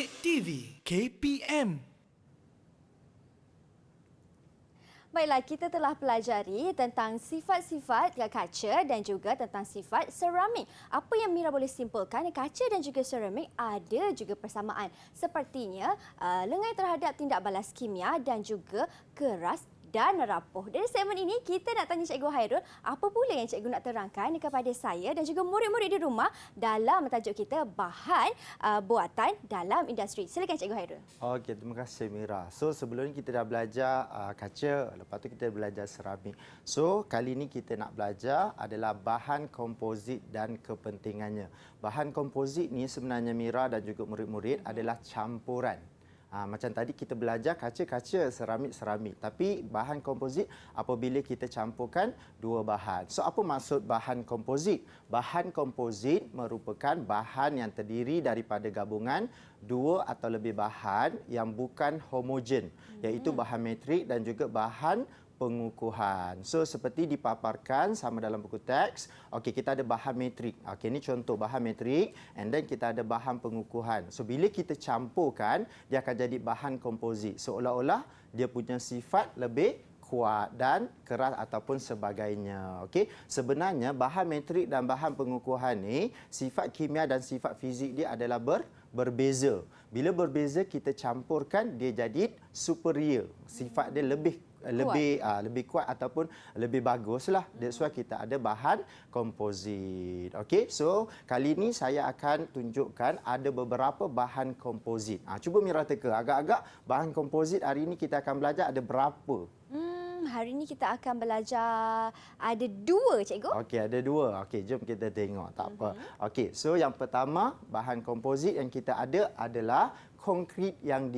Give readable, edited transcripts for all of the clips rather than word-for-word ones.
Murid TV KPM. Baiklah, kita telah pelajari tentang sifat-sifat kaca dan juga tentang sifat seramik. Apa yang Mira boleh simpulkan, kaca dan juga seramik ada juga persamaan. Sepertinya lengai terhadap tindak balas kimia dan juga keras dan rapuh. Dari segmen ini, kita nak tanya Cikgu Hairul, apa pula yang Cikgu nak terangkan kepada saya dan juga murid-murid di rumah dalam tajuk kita bahan buatan dalam industri. Silakan Cikgu Hairul. Okey, terima kasih Mira. So sebelum ni kita dah belajar kaca, lepas tu kita belajar seramik. So kali ni kita nak belajar adalah bahan komposit dan kepentingannya. Bahan komposit ni sebenarnya Mira dan juga murid-murid adalah campuran. Macam tadi kita belajar kaca-kaca, seramik-seramik. Tapi bahan komposit apabila kita campurkan dua bahan. So apa maksud bahan komposit? Bahan komposit merupakan bahan yang terdiri daripada gabungan dua atau lebih bahan yang bukan homogen, iaitu bahan metrik dan juga bahan pengukuhan. So seperti dipaparkan sama dalam buku teks, okey, kita ada bahan metrik. Okey, ini contoh bahan metrik, and then kita ada bahan pengukuhan. So bila kita campurkan, dia akan jadi bahan komposit. Seolah-olah dia punya sifat lebih kuat dan keras ataupun sebagainya. Okey, sebenarnya bahan metrik dan bahan pengukuhan ni sifat kimia dan sifat fizik dia adalah berbeza. Bila berbeza, kita campurkan, dia jadi superior. Sifat dia lebih kuat ataupun lebih baguslah. That's why kita ada bahan komposit. Okey, so kali ini saya akan tunjukkan ada beberapa bahan komposit. Cuba Mira teka agak-agak bahan komposit hari ini kita akan belajar ada berapa? Hari ini kita akan belajar ada dua, Cikgu. Okey, ada dua. Okey, jom kita tengok. Tak apa. Okey, so yang pertama, bahan komposit yang kita ada adalah konkrit yang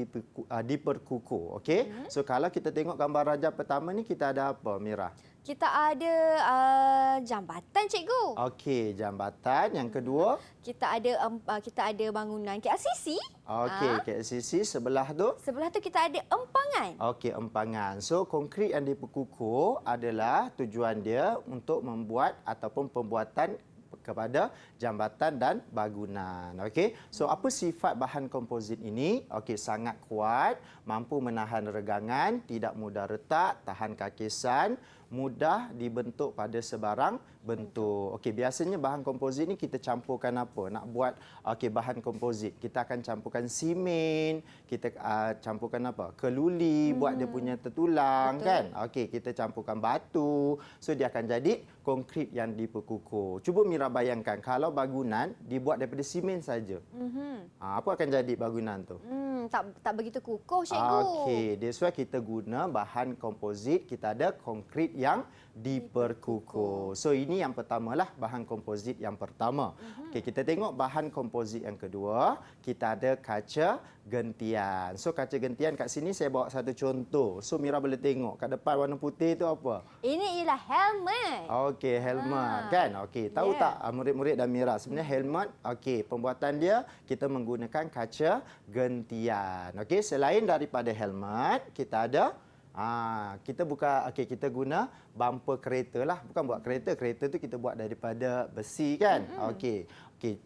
diperkukuh. Okey, so kalau kita tengok gambar rajah pertama ni, kita ada apa, Mira? Kita ada jambatan, Cikgu. Okey, jambatan. Yang kedua? Kita ada bangunan KLCC. Okey, KLCC. Sebelah tu? Sebelah tu kita ada empangan. Okey, empangan. So, konkrit yang diperkukuh adalah tujuan dia untuk membuat ataupun pembuatan kepada jambatan dan bangunan. Okey. So apa sifat bahan komposit ini? Okey, sangat kuat, mampu menahan regangan, tidak mudah retak, tahan kakisan, mudah dibentuk pada sebarang bentuk. Okey, biasanya bahan komposit ni kita campurkan apa? Nak buat bahan komposit, kita akan campurkan simen, kita campurkan apa? Keluli buat dia punya tertulang. Betul. Kan? Okey, kita campurkan batu. So dia akan jadi konkrit yang diperkukuh. Cuba Mira bayangkan kalau bangunan dibuat daripada simen saja. Apa akan jadi bangunan tu? Tak begitu kukuh, Cikgu. Okey, that's why kita guna bahan komposit, kita ada konkrit yang diperkukuh. So ini yang pertamalah bahan komposit yang pertama. Okey, kita tengok bahan komposit yang kedua, kita ada kaca gentian. So kaca gentian kat sini saya bawa satu contoh. So Mira boleh tengok kat depan warna putih tu apa? Ini ialah helmet. Okey, helmet kan? Okey, tahu tak murid-murid dan Mira, sebenarnya helmet pembuatan dia kita menggunakan kaca gentian. Okey, selain daripada helmet, kita ada kita guna bumper kereta lah. Bukan buat kereta tu kita buat daripada besi kan. Okey,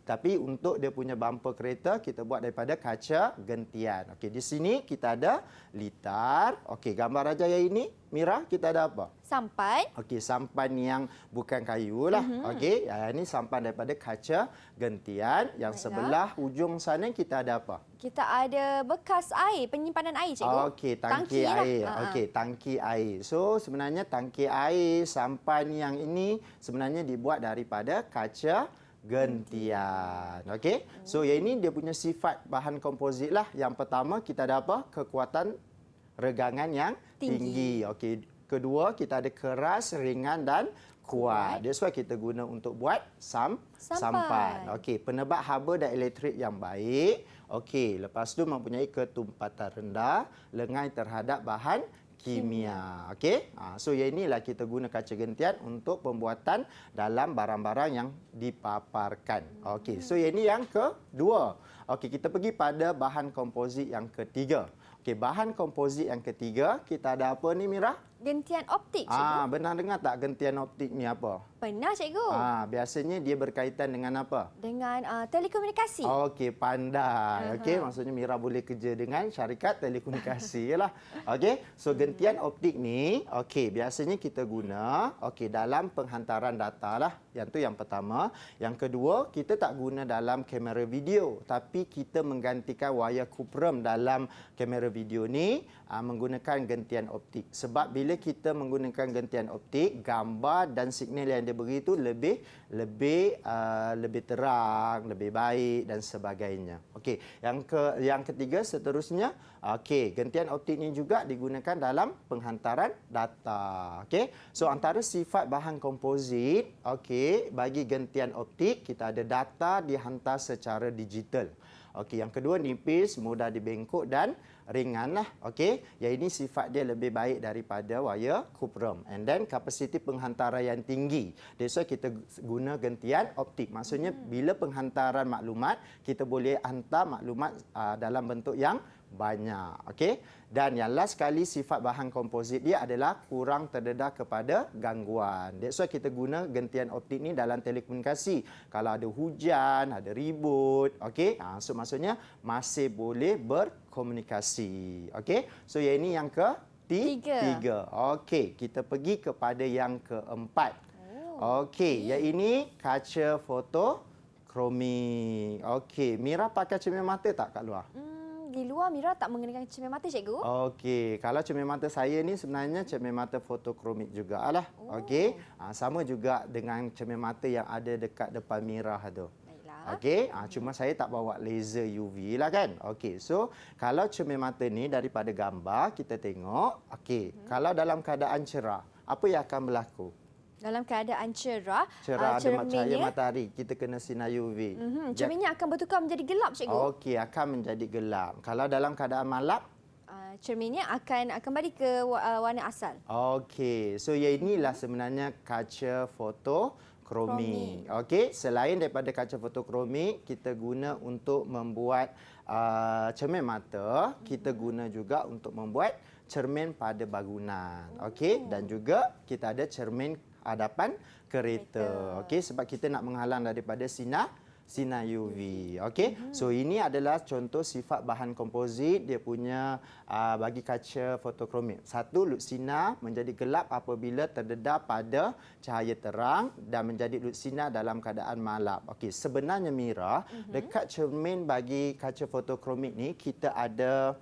tapi untuk dia punya bumper kereta kita buat daripada kaca gentian. Okey, di sini kita ada litar. Okey, gambar rajah yang ini Mira, kita ada apa? Sampan. Okey, sampan yang bukan kayu lah. Okey, ini sampan daripada kaca gentian. Yang sebelah ujung sana kita ada apa? Kita ada bekas air, penyimpanan air, Cikgu. Okey, tangki air. Lah. Okey, tangki air. So sebenarnya tangki air, sampan yang ini sebenarnya dibuat daripada kaca gentian. Okey. So yang ini dia punya sifat bahan komposit lah. Yang pertama kita ada apa? Kekuatan regangan yang tinggi. Okey. Kedua kita ada keras, ringan dan kuat. That's why kita guna untuk buat sampan. Okey, penebat haba dan elektrik yang baik. Okey, lepas tu mempunyai ketumpatan rendah, lengai terhadap bahan kimia. Okey. So yang inilah kita guna kaca gentian untuk pembuatan dalam barang-barang yang dipaparkan. Okey. So yang ini yang kedua. Okey, kita pergi pada bahan komposit yang ketiga. Okey, bahan komposit yang ketiga kita ada apa ni Mira? Gentian optik, cikgu. Benar dengar tak gentian optik ni apa? Pernah, cikgu. Biasanya dia berkaitan dengan apa? Dengan telekomunikasi. Okey, pandai. Okey, maksudnya Mira boleh kerja dengan syarikat telekomunikasi lah. Okey, so gentian optik ni, okey, biasanya kita guna dalam penghantaran data lah. Yang tu yang pertama. Yang kedua, kita tak guna dalam kamera video, tapi kita menggantikan wayar kuprum dalam kamera video ni menggunakan gentian optik. Sebab bila kita menggunakan gentian optik, gambar dan signal yang dia beri itu lebih terang, lebih baik dan sebagainya. Okey, yang ketiga seterusnya, gentian optik ini juga digunakan dalam penghantaran data. Okey, so antara sifat bahan kompozit, bagi gentian optik kita ada data dihantar secara digital. Okey, yang kedua nipis, mudah dibengkok dan ringan lah. Okey, yang ini sifat dia lebih baik daripada wayar kuprum. And then kapasiti penghantaran yang tinggi. That's why kita guna gentian optik. Maksudnya bila penghantaran maklumat, kita boleh hantar maklumat dalam bentuk yang banyak. Okey, dan yang last sekali sifat bahan kompozit dia adalah kurang terdedah kepada gangguan. That's why kita guna gentian optik ni dalam telekomunikasi. Kalau ada hujan, ada ribut, okey, so maksudnya masih boleh berkomunikasi. Okey, so yang ini yang ketiga. Okey, kita pergi kepada yang keempat. Okey, yang ini kaca fotokromik. Okey, Mira pakai cermin mata tak kat luar? Di luar Mira tak menggunakan cermin mata, cikgu. Okey, kalau cermin mata saya ni sebenarnya cermin mata fotokromik jugalah. Okey, sama juga dengan cermin mata yang ada dekat depan Mira tu. Okey, cuma saya tak bawa laser UV lah kan. Okey, so kalau cermin mata ni daripada gambar kita tengok, kalau dalam keadaan cerah, apa yang akan berlaku? Dalam keadaan cerah, ada cahaya matahari, kita kena sinar UV. Cerminnya akan bertukar menjadi gelap, cikgu. Okey, akan menjadi gelap. Kalau dalam keadaan malam, cerminnya akan kembali ke warna asal. Okey, so yang inilah sebenarnya kaca fotokromik. Okey, selain daripada kaca fotokromik, kita guna untuk membuat cermin mata, kita guna juga untuk membuat cermin pada bangunan. Okey, dan juga kita ada cermin hadapan kereta. Okey, sebab kita nak menghalang daripada sinar UV. Okey. So ini adalah contoh sifat bahan kompozit dia punya bagi kaca fotokromik. Satu, lut sinar menjadi gelap apabila terdedah pada cahaya terang dan menjadi lut sinar dalam keadaan malam. Okey, sebenarnya Mira, dekat cermin bagi kaca fotokromik ni kita ada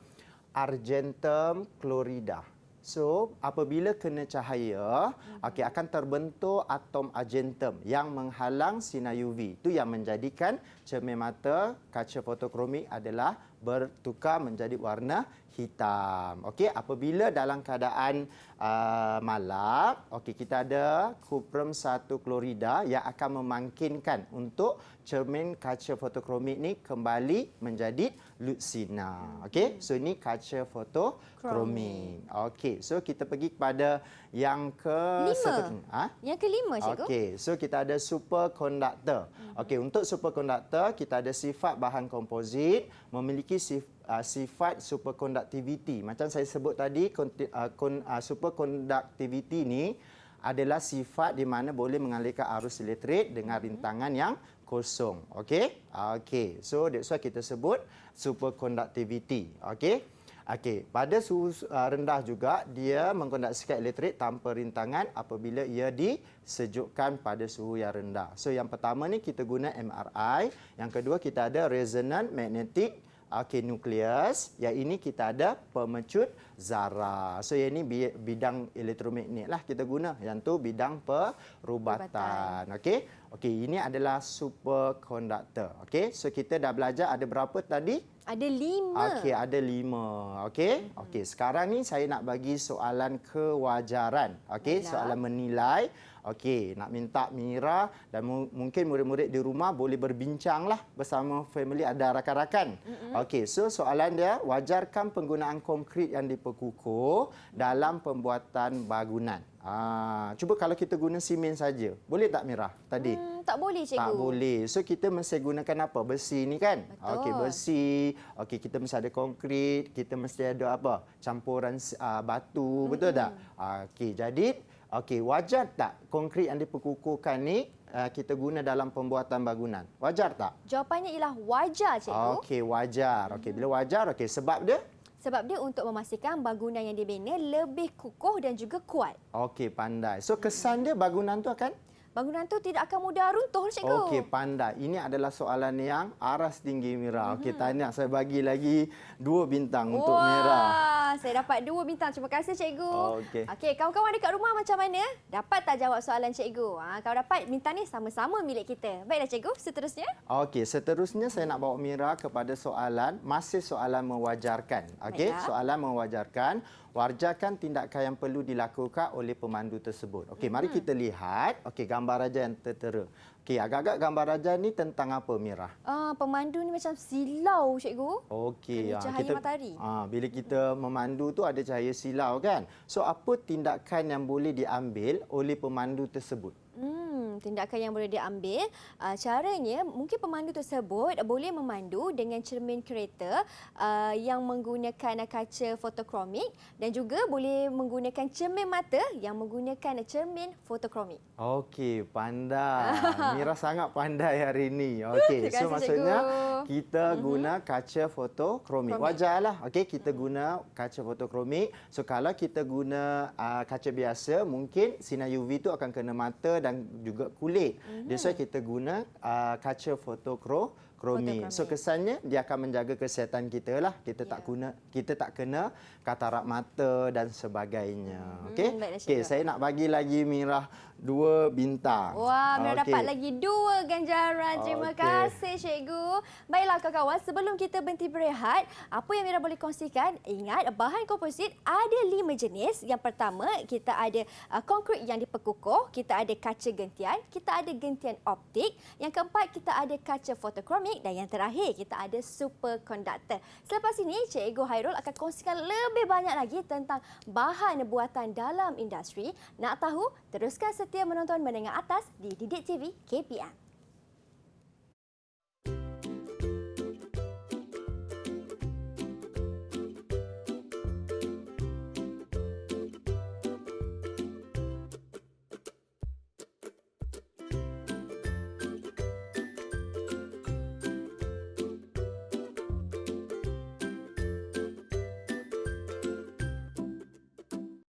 argentum chlorida. So, apabila kena cahaya, akan terbentuk atom argentum yang menghalang sinar UV. Itu yang menjadikan cermin mata kaca fotokromik adalah bertukar menjadi warna hitam. Okey, apabila dalam keadaan malam, kita ada kuprum 1 klorida yang akan memangkinkan untuk cermin kaca fotokromik ni kembali menjadi lut sinar. Okey, so ini kaca fotokromik. Okey, so kita pergi kepada yang Yang kelima, cikgu. Okey, so kita ada superkonduktor. Okey, untuk superkonduktor kita ada sifat bahan kompozit memiliki sifat superconductivity. Macam saya sebut tadi, superconductivity ni adalah sifat di mana boleh mengalirkan arus elektrik dengan rintangan yang kosong. Okey? Okey. So that's why kita sebut superconductivity. Okey? Okey, pada suhu rendah juga dia mengkonduksikan elektrik tanpa rintangan apabila ia disejukkan pada suhu yang rendah. So yang pertama ni kita guna MRI, yang kedua kita ada resonant magnetic nukleus, yang ini kita ada pemecut zarah. So yang ini bidang elektromagnet lah kita guna, yang tu bidang perubatan. Okey. Okey, ini adalah superkonduktor. Okey, so kita dah belajar ada berapa tadi? Ada 5. Okey, ada 5. Okey. Okey, sekarang ni saya nak bagi soalan kewajaran. Okey, soalan menilai. Okey, nak minta Mira dan mungkin murid-murid di rumah boleh berbincanglah bersama family, ada rakan-rakan. Okey, so soalan dia, wajarkan penggunaan konkrit yang diperkukuh dalam pembuatan bangunan. Cuba kalau kita guna simen saja. Boleh tak Mira tadi? tak boleh cikgu. Tak boleh. So kita mesti gunakan apa? Besi ni kan? Betul. Okey, besi. Okey, kita mesti ada konkrit, kita mesti ada apa? Campuran batu, betul tak? Okey, jadi wajar tak konkrit yang diperkukuhkan ni kita guna dalam pembuatan bangunan? Wajar tak? Jawapannya ialah wajar cikgu. Okey, wajar. Okey, bila wajar, sebab dia? Sebab dia untuk memastikan bangunan yang dibina lebih kukuh dan juga kuat. Okey, pandai. So kesan dia bangunan tu akan? Bangunan tu tidak akan mudah runtuh cikgu. Okey, pandai. Ini adalah soalan yang aras tinggi Mira. Okey, tahniah. Saya bagi lagi 2 bintang untuk Mira. Saya dapat 2 bintang. Terima kasih cikgu. Okey. Okey, kawan-kawan dekat rumah macam mana? Dapat tak jawab soalan cikgu? Kalau dapat, bintang ni sama-sama milik kita. Baiklah cikgu, seterusnya. Okey, seterusnya saya nak bawa Mira kepada soalan, masih soalan mewajarkan. Okey, Baiklah. soalan mewajarkan. Wajarkan tindakan yang perlu dilakukan oleh pemandu tersebut. Okey, mari kita lihat gambar raja yang tertera. Okey, agak-agak gambar raja ni tentang apa Mira? Pemandu ni macam silau cikgu. Okey, Ada cahaya matahari. Bila kita memandu tu ada cahaya silau kan. So apa tindakan yang boleh diambil oleh pemandu tersebut? Tindakan yang boleh diambil, caranya mungkin pemandu tersebut boleh memandu dengan cermin kereta yang menggunakan kaca fotokromik dan juga boleh menggunakan cermin mata yang menggunakan cermin fotokromik. Okey, pandai. Mira sangat pandai hari ini. Okey, so maksudnya kita guna kaca fotokromik. Wajarlah. Okey, kita guna kaca fotokromik. So kalau kita guna kaca biasa, mungkin sinar UV tu akan kena mata dan juga kulit. That's why kita guna kaca fotokromik. So kesannya dia akan menjaga kesihatan kita lah. Kita tak kena katarak mata dan sebagainya. Okey. Okey, saya nak bagi lagi Mira 2 bintang. Wah, Mira dapat lagi 2 ganjaran. Terima kasih cikgu. Baiklah kawan-kawan, sebelum kita berhenti berehat, apa yang Mira boleh kongsikan? Ingat, bahan komposit ada 5 jenis. Yang pertama, kita ada konkrit yang diperkukuh, kita ada kaca gentian, kita ada gentian optik. Yang keempat, kita ada kaca fotokromik dan yang terakhir, kita ada superkonduktor. Selepas ini, Cikgu Hairul akan kongsikan lebih banyak lagi tentang bahan buatan dalam industri. Nak tahu? Teruskan setia menonton Menengah Atas di Didik TV KPM.